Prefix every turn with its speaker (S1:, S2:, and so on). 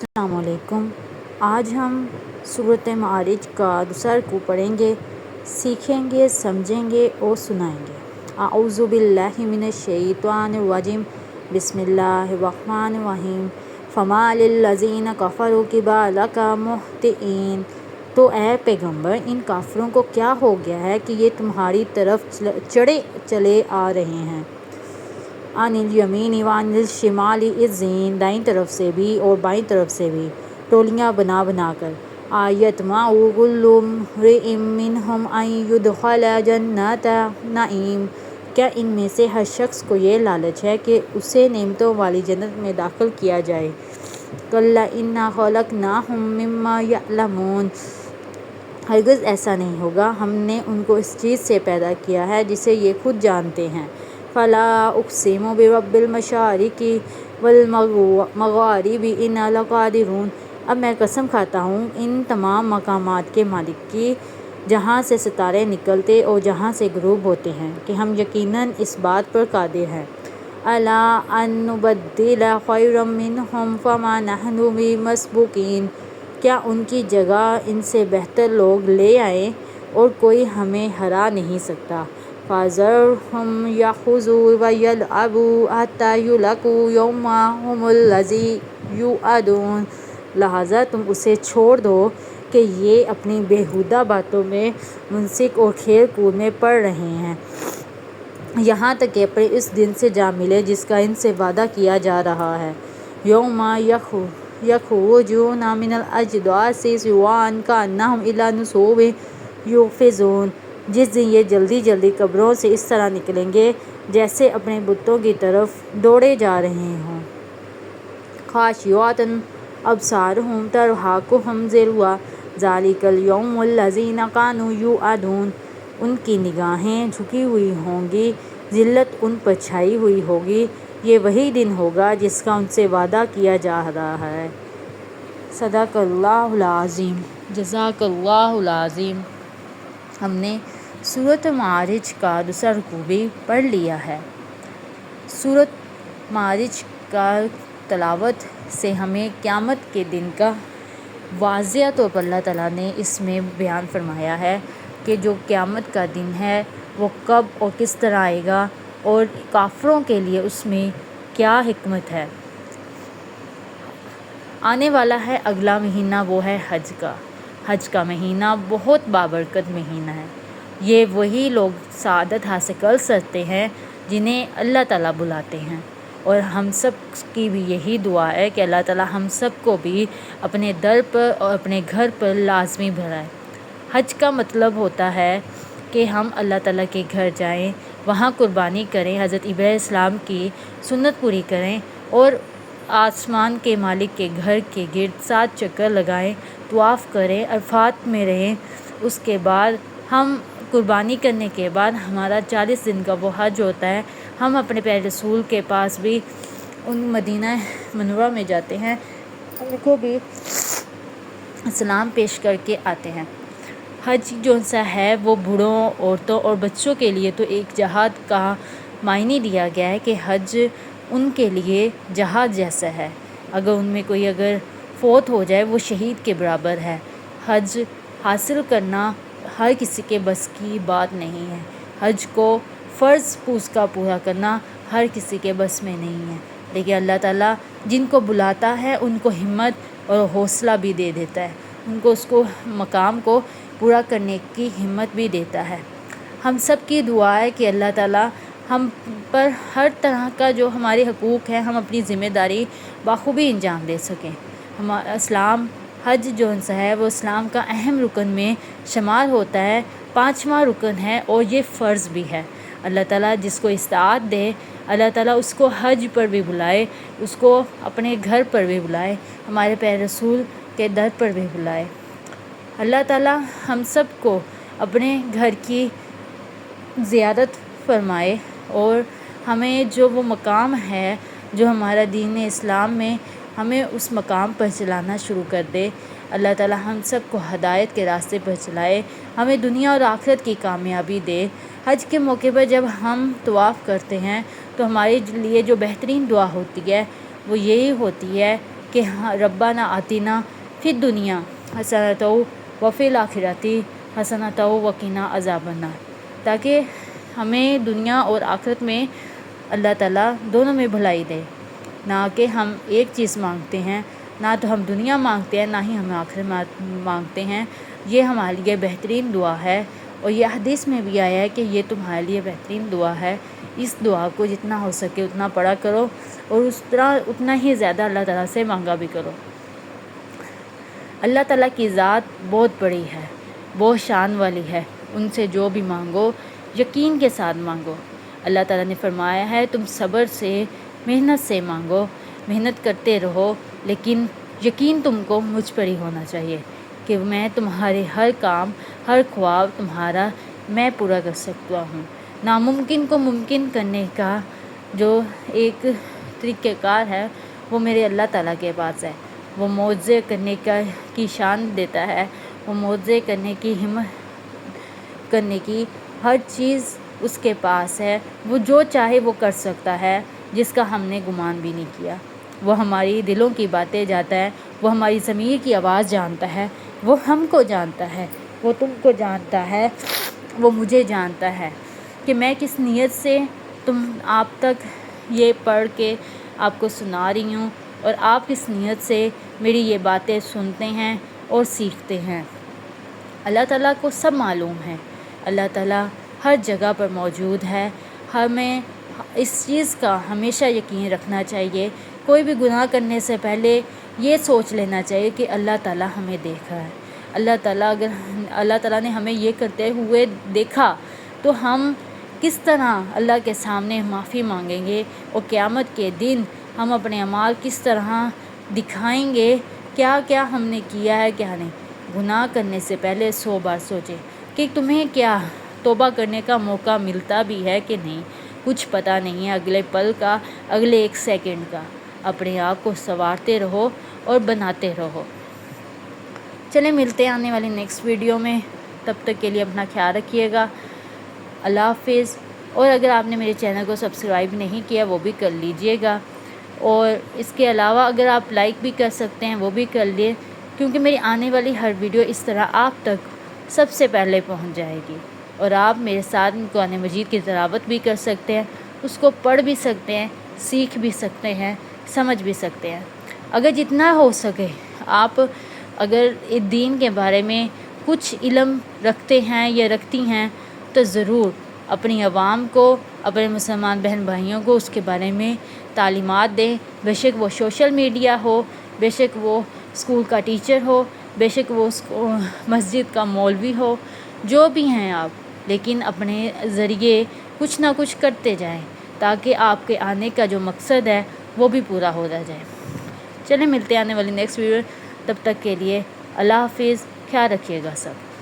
S1: السلام علیکم۔ آج ہم سورۃ معارج کا دوسرا رکوع پڑھیں گے، سیکھیں گے، سمجھیں گے اور سنائیں گے۔ اعوذ باللہ من الشیطان الرجیم، بسم اللہ الرحمن الرحیم۔ فما للذین کفروا قبلک مہطعین، تو اے پیغمبر ان کافروں کو کیا ہو گیا ہے کہ یہ تمہاری طرف چڑھے چلے آ رہے ہیں۔ عن الیمین وعن الشمال عزین، دائیں طرف سے بھی اور بائیں طرف سے بھی ٹولیاں بنا بنا کر۔ ایطمع کل امرئ منہم ان یدخل جنۃ نعیم، کیا ان میں سے ہر شخص کو یہ لالچ ہے کہ اسے نعمتوں والی جنت میں داخل کیا جائے۔ کلا انا خلقناہم مما یعلمون، ہرگز ایسا نہیں ہوگا، ہم نے ان کو اس چیز سے پیدا کیا ہے جسے یہ خود جانتے ہیں۔ فلا اقسم برب المشارق والمغارب انا لقادرون، اب میں قسم کھاتا ہوں ان تمام مقامات کے مالک کی جہاں سے ستارے نکلتے اور جہاں سے غروب ہوتے ہیں کہ ہم یقیناً اس بات پر قادر ہیں۔ الا ان نبدل خیرا منہم فما نحن بمسبوقین، کیا ان کی جگہ ان سے بہتر لوگ لے آئیں اور کوئی ہمیں ہرا نہیں سکتا۔ فذرہم یاخذوا ویلعبوا حتی یلاقوا یومہم الذی یوعدون، لہذا تم اسے چھوڑ دو کہ یہ اپنی بیہودہ باتوں میں منسلک اور کھیل کود میں پڑ رہے ہیں، یہاں تک کہ اپنے اس دن سے جا ملے جس کا ان سے وعدہ کیا جا رہا ہے۔ یوم یخرجون من الاجداث سراعا کانہم الی نصب یوفضون، جس دن یہ جلدی جلدی قبروں سے اس طرح نکلیں گے جیسے اپنے بتوں کی طرف دوڑے جا رہے ہوں۔ خاشعۃ ابصارہم ترہقہم ذلۃ ذلک الیوم الذی کانوا یوعدون، ان کی نگاہیں جھکی ہوئی ہوں گی، ذلت ان پر چھائی ہوئی ہوگی، یہ وہی دن ہوگا جس کا ان سے وعدہ کیا جا رہا ہے۔ صدق اللہ العظیم۔ جزاک اللہ العظیم۔ ہم نے سورۃ معارج کا دوسرا رکوع بھی پڑھ لیا ہے۔ سورۃ معارج کا تلاوت سے ہمیں قیامت کے دن کا واضح طور پر اللہ تعالیٰ نے اس میں بیان فرمایا ہے کہ جو قیامت کا دن ہے وہ کب اور کس طرح آئے گا اور کافروں کے لیے اس میں کیا حکمت ہے۔ آنے والا ہے اگلا مہینہ، وہ ہے حج کا۔ حج کا مہینہ بہت بابرکت مہینہ ہے۔ یہ وہی لوگ سعادت حاصل کر سکتے ہیں جنہیں اللہ تعالیٰ بلاتے ہیں، اور ہم سب کی بھی یہی دعا ہے کہ اللہ تعالیٰ ہم سب کو بھی اپنے در پر اور اپنے گھر پر لازمی بلائے۔ حج کا مطلب ہوتا ہے کہ ہم اللہ تعالیٰ کے گھر جائیں، وہاں قربانی کریں، حضرت ابراہیم علیہ السلام کی سنت پوری کریں اور آسمان کے مالک کے گھر کے گرد 7 چکر لگائیں، طواف کریں، عرفات میں رہیں۔ اس کے بعد ہم قربانی کرنے کے بعد ہمارا 40 دن کا وہ حج ہوتا ہے، ہم اپنے پیارے رسول کے پاس بھی ان مدینہ منورہ میں جاتے ہیں، ان کو بھی سلام پیش کر کے آتے ہیں۔ حج جو سا ہے وہ بوڑھوں، عورتوں اور بچوں کے لیے تو ایک جہاد کا معنی دیا گیا ہے کہ حج ان کے لیے جہاد جیسا ہے، اگر ان میں کوئی فوت ہو جائے وہ شہید کے برابر ہے۔ حج حاصل کرنا ہر کسی کے بس کی بات نہیں ہے، حج کو فرض کا پورا کرنا ہر کسی کے بس میں نہیں ہے، لیکن اللہ تعالیٰ جن کو بلاتا ہے ان کو ہمت اور حوصلہ بھی دے دیتا ہے، ان کو اس کو مقام کو پورا کرنے کی ہمت بھی دیتا ہے۔ ہم سب کی دعا ہے کہ اللہ تعالیٰ ہم پر ہر طرح کا جو ہمارے حقوق ہیں ہم اپنی ذمہ داری بخوبی انجام دے سکیں۔ ہمارا اسلام حج جو ہے وہ اسلام کا اہم رکن میں شمار ہوتا ہے، 5واں رکن ہے اور یہ فرض بھی ہے۔ اللہ تعالیٰ جس کو استطاعت دے، اللہ تعالیٰ اس کو حج پر بھی بلائے، اس کو اپنے گھر پر بھی بلائے، ہمارے پیارے رسول کے در پر بھی بلائے۔ اللہ تعالیٰ ہم سب کو اپنے گھر کی زیارت فرمائے اور ہمیں جو وہ مقام ہے جو ہمارا دین اسلام میں ہمیں اس مقام پر چلانا شروع کر دے۔ اللہ تعالیٰ ہم سب کو ہدایت کے راستے پر چلائے، ہمیں دنیا اور آخرت کی کامیابی دے۔ حج کے موقع پر جب ہم طواف کرتے ہیں تو ہمارے لیے جو بہترین دعا ہوتی ہے وہ یہی ہوتی ہے کہ ہاں ربنا آتنا فی الدنیا حسنۃ وفی الآخرۃ حسنۃ وقنا عذاب النار، تاکہ ہمیں دنیا اور آخرت میں اللہ تعالیٰ دونوں میں بھلائی دے، نہ کہ ہم ایک چیز مانگتے ہیں، نہ تو ہم دنیا مانگتے ہیں، نہ ہی ہم آخرت مانگتے ہیں۔ یہ ہمارے لیے بہترین دعا ہے، اور یہ حدیث میں بھی آیا ہے کہ یہ تمہارے لیے بہترین دعا ہے۔ اس دعا کو جتنا ہو سکے اتنا پڑھا کرو، اور اتنا ہی زیادہ اللہ تعالیٰ سے مانگا بھی کرو۔ اللہ تعالیٰ کی ذات بہت بڑی ہے، بہت شان والی ہے، ان سے جو بھی مانگو یقین کے ساتھ مانگو۔ اللہ تعالیٰ نے فرمایا ہے تم صبر سے، محنت سے مانگو، محنت کرتے رہو، لیکن یقین تم کو مجھ پر ہی ہونا چاہیے کہ میں تمہارے ہر کام، ہر خواب تمہارا میں پورا کر سکتا ہوں۔ ناممکن کو ممکن کرنے کا جو ایک طریقہ کار ہے وہ میرے اللہ تعالیٰ کے پاس ہے۔ وہ معجزے کرنے کی شان دیتا ہے، وہ معجزے کرنے کی ہمت کرنے کی ہر چیز اس کے پاس ہے۔ وہ جو چاہے وہ کر سکتا ہے، جس کا ہم نے گمان بھی نہیں کیا۔ وہ ہماری دلوں کی باتیں جانتا ہے، وہ ہماری ضمیر کی آواز جانتا ہے، وہ ہم کو جانتا ہے، وہ تم کو جانتا ہے، وہ مجھے جانتا ہے کہ میں کس نیت سے آپ تک یہ پڑھ کے آپ کو سنا رہی ہوں، اور آپ کس نیت سے میری یہ باتیں سنتے ہیں اور سیکھتے ہیں۔ اللہ تعالیٰ کو سب معلوم ہے، اللہ تعالیٰ ہر جگہ پر موجود ہے۔ ہمیں اس چیز کا ہمیشہ یقین رکھنا چاہیے، کوئی بھی گناہ کرنے سے پہلے یہ سوچ لینا چاہیے کہ اللہ تعالیٰ ہمیں دیکھ رہا ہے۔ اللہ تعالیٰ نے ہمیں یہ کرتے ہوئے دیکھا تو ہم کس طرح اللہ کے سامنے معافی مانگیں گے، اور قیامت کے دن ہم اپنے اعمال کس طرح دکھائیں گے، کیا کیا ہم نے کیا ہے کیا نہیں۔ گناہ کرنے سے پہلے 100 بار سوچیں کہ تمہیں کیا توبہ کرنے کا موقع ملتا بھی ہے کہ نہیں، کچھ پتہ نہیں ہے اگلے پل کا، اگلے ایک سیکنڈ کا۔ اپنے آپ کو سنوارتے رہو اور بناتے رہو۔ چلیں ملتے ہیں آنے والی نیکسٹ ویڈیو میں، تب تک کے لیے اپنا خیال رکھیے گا۔ اللہ حافظ۔ اور اگر آپ نے میرے چینل کو سبسکرائب نہیں کیا وہ بھی کر لیجئے گا، اور اس کے علاوہ اگر آپ لائک بھی کر سکتے ہیں وہ بھی کر لیں، کیونکہ میری آنے والی ہر ویڈیو اس طرح آپ تک سب سے پہلے پہنچ جائے گی، اور آپ میرے ساتھ قرآن مجید کی تلاوت بھی کر سکتے ہیں، اس کو پڑھ بھی سکتے ہیں، سیکھ بھی سکتے ہیں، سمجھ بھی سکتے ہیں۔ اگر جتنا ہو سکے آپ اگر دین کے بارے میں کچھ علم رکھتے ہیں یا رکھتی ہیں تو ضرور اپنی عوام کو، اپنے مسلمان بہن بھائیوں کو اس کے بارے میں تعلیمات دیں، بے شک وہ سوشل میڈیا ہو، بے شک وہ اسکول کا ٹیچر ہو، بے شک وہ مسجد کا مولوی ہو، جو بھی ہیں آپ، لیکن اپنے ذریعے کچھ نہ کچھ کرتے جائیں تاکہ آپ کے آنے کا جو مقصد ہے وہ بھی پورا ہو جائے۔ چلیں ملتے ہیں آنے والی نیکسٹ ویڈیو، تب تک کے لیے اللہ حافظ، خیال رکھیے گا سب۔